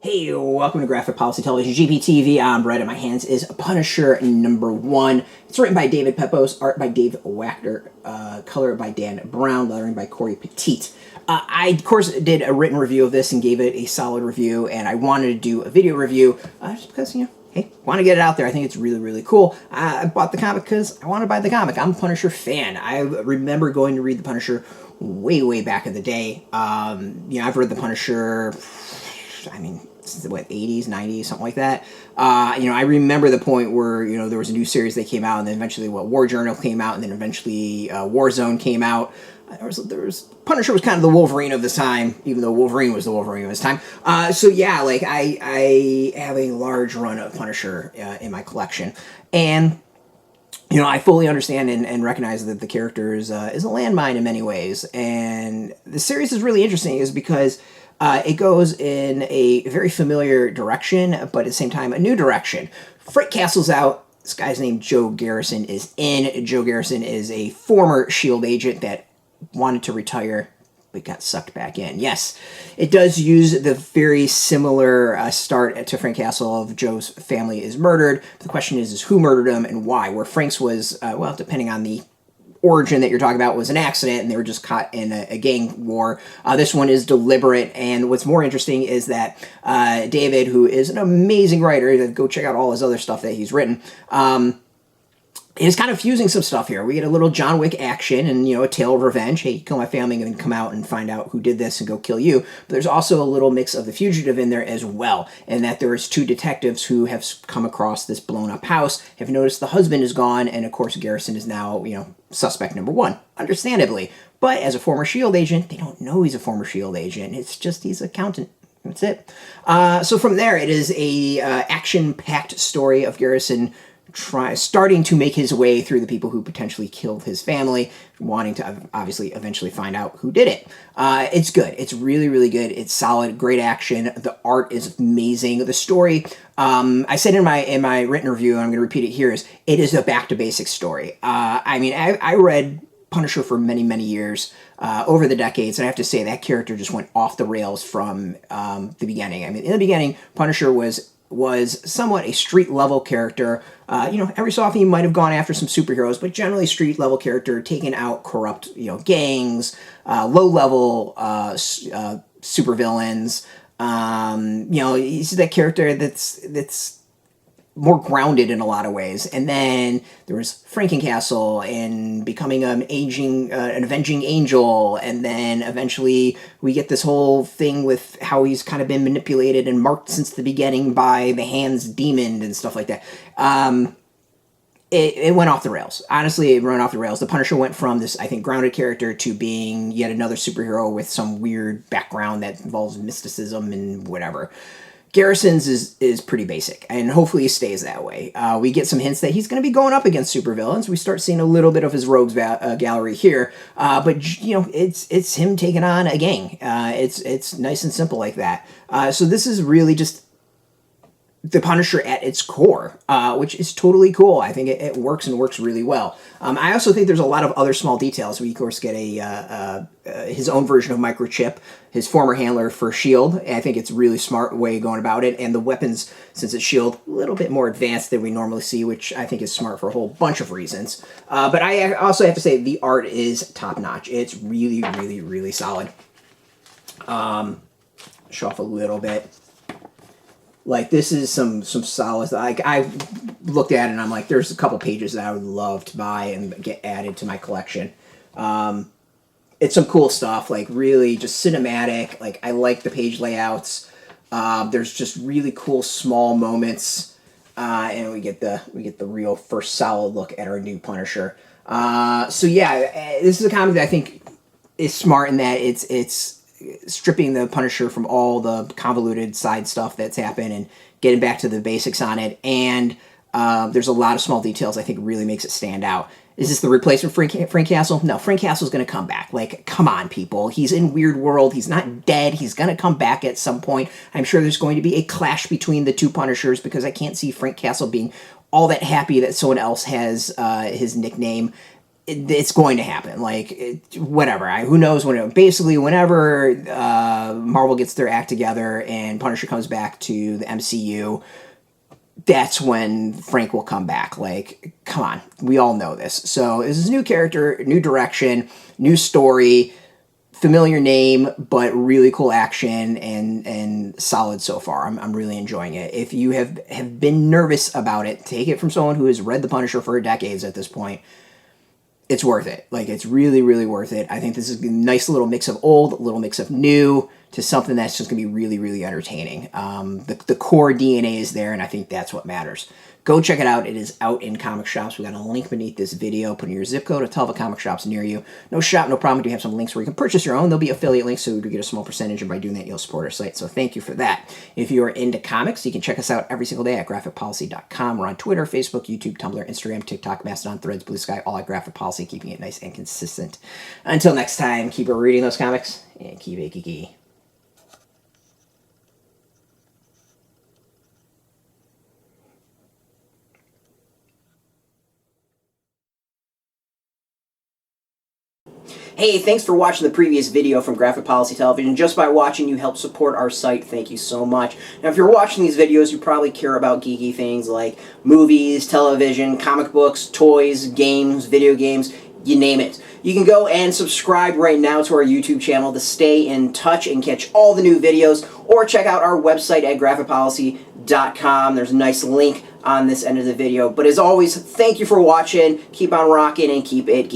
Hey, welcome to Graphic Policy Television, GPTV. I'm Brett, and my hands is Punisher #1. It's written by David Pepose, art by Dave Wachter, color by Dan Brown, lettering by Cory Petit. I, of course, did a written review of this and gave it a solid review, and I wanted to do a video review just because, hey, want to get it out there. I think it's really, really cool. I bought the comic because I want to buy the comic. I'm a Punisher fan. I remember going to read the Punisher way, way back in the day. I've read the Punisher, what, 80s, 90s, something like that. I remember the point where, there was a new series that came out, and then eventually, War Journal came out, and then eventually Warzone came out. Punisher was kind of the Wolverine of this time, even though Wolverine was the Wolverine of his time. I have a large run of Punisher in my collection, and I fully understand and recognize that the character is a landmine in many ways, and the series is really interesting, is because it goes in a very familiar direction, but at the same time, a new direction. Frank Castle's out. This guy's named Joe Garrison is in. Joe Garrison is a former S.H.I.E.L.D. agent that wanted to retire, but got sucked back in. Yes, it does use the very similar start to Frank Castle of Joe's family is murdered. The question is who murdered him and why? Where Frank's was, depending on the origin that you're talking about, was an accident and they were just caught in a gang war. This one is deliberate, and what's more interesting is that David, who is an amazing writer, go check out all his other stuff that he's written, is kind of fusing some stuff here. We get a little John Wick action and, a tale of revenge. Hey, kill my family and then come out and find out who did this and go kill you. But there's also a little mix of The Fugitive in there as well, and that there's two detectives who have come across this blown-up house, have noticed the husband is gone, and of course Garrison is now, suspect #1, understandably. But as a former S.H.I.E.L.D. agent, they don't know he's a former S.H.I.E.L.D. agent. It's just he's an accountant. That's it. So from there, it is a action-packed story of Garrison starting to make his way through the people who potentially killed his family, wanting to obviously eventually find out who did it. It's good. It's really, really good. It's solid. Great action. The art is amazing. The story, I said in my written review, and I'm going to repeat it here, it is a back to basics story. I read Punisher for many, many years over the decades, and I have to say that character just went off the rails from the beginning. In the beginning, Punisher was somewhat a street-level character. Every so often he might have gone after some superheroes, but generally street-level character, taking out corrupt, gangs, low-level supervillains. He's that character that's more grounded in a lot of ways. And then there was Frankencastle and becoming an avenging angel, and then eventually we get this whole thing with how he's kind of been manipulated and marked since the beginning by the Hand's demon and stuff like that. It went off the rails. Honestly, it went off the rails. The Punisher went from this, I think, grounded character to being yet another superhero with some weird background that involves mysticism and whatever. Garrison's is pretty basic, and hopefully he stays that way. We get some hints that he's going to be going up against supervillains. We start seeing a little bit of his rogues gallery here, but it's him taking on a gang. It's nice and simple like that. So this is really just the Punisher at its core, which is totally cool. I think it works and works really well. I also think there's a lot of other small details. We, of course, get his own version of Microchip, his former handler for S.H.I.E.L.D. I think it's a really smart way of going about it. And the weapons, since it's S.H.I.E.L.D., a little bit more advanced than we normally see, which I think is smart for a whole bunch of reasons. But I also have to say the art is top-notch. It's really, really, really solid. Show off a little bit. This is some solid. I looked at it and I'm like, there's a couple pages that I would love to buy and get added to my collection. It's some cool stuff, really just cinematic. I like the page layouts. There's just really cool small moments, and we get the real first solid look at our new Punisher. This is a comic that I think is smart in that it's stripping the Punisher from all the convoluted side stuff that's happened and getting back to the basics on it. And there's a lot of small details I think really makes it stand out. Is this the replacement for Frank Castle? No, Frank Castle's going to come back. Come on, people. He's in Weird World. He's not dead. He's going to come back at some point. I'm sure there's going to be a clash between the two Punishers, because I can't see Frank Castle being all that happy that someone else has his nickname. it's going to happen. Like, whatever. Who knows when? Basically, whenever Marvel gets their act together and Punisher comes back to the MCU, that's when Frank will come back. Like, come on, we all know this. So this is a new character, new direction, new story, familiar name, but really cool action and solid so far. I'm really enjoying it. If you have been nervous about it, take it from someone who has read The Punisher for decades at this point. It's worth it. Like, it's really, really worth it. I think this is a nice little mix of old, a little mix of new, to something that's just going to be really, really entertaining. The core DNA is there, and I think that's what matters. Go check it out. It is out in comic shops. We got a link beneath this video. Put in your zip code to tell the comic shops near you. No shop, no problem. We do have some links where you can purchase your own. There'll be affiliate links, so we do get a small percentage, and by doing that, you'll support our site. So thank you for that. If you are into comics, you can check us out every single day at graphicpolicy.com. We're on Twitter, Facebook, YouTube, Tumblr, Instagram, TikTok, Mastodon, Threads, Blue Sky, all at Graphic Policy, keeping it nice and consistent. Until next time, keep reading those comics, and keep it geeky. Hey, thanks for watching the previous video from Graphic Policy Television. Just by watching, you help support our site. Thank you so much. Now, if you're watching these videos, you probably care about geeky things like movies, television, comic books, toys, games, video games, you name it. You can go and subscribe right now to our YouTube channel to stay in touch and catch all the new videos, or check out our website at graphicpolicy.com. There's a nice link on this end of the video. But as always, thank you for watching. Keep on rocking and keep it geeky.